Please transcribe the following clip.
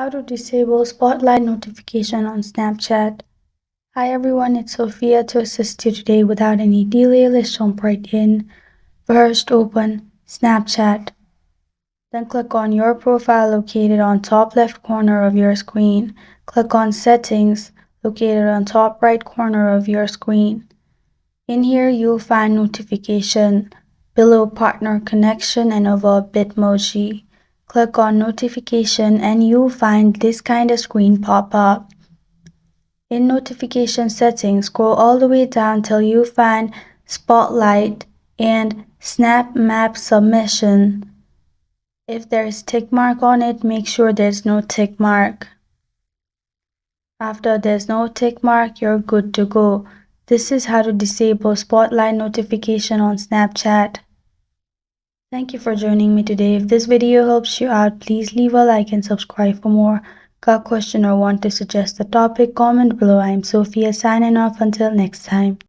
How to disable spotlight notification on Snapchat. Hi everyone, it's Sophia to assist you today. Without any delay, let's jump right in. First, open Snapchat. Then click on your profile located on top left corner of your screen. Click on Settings located on top right corner of your screen. In here, you'll find Notification. Below Partner Connection and above Bitmoji. Click on Notification and you'll find this kind of screen pop up. In Notification Settings, scroll all the way down till you find Spotlight and Snap Map Submission. If there's tick mark on it, make sure there's no tick mark. After there's no tick mark, you're good to go. This is how to disable Spotlight notification on Snapchat. Thank you for joining me today. If this video helps you out, please leave a like and subscribe for more. Got a question or want to suggest a topic? Comment below. I'm Sophia signing off until next time.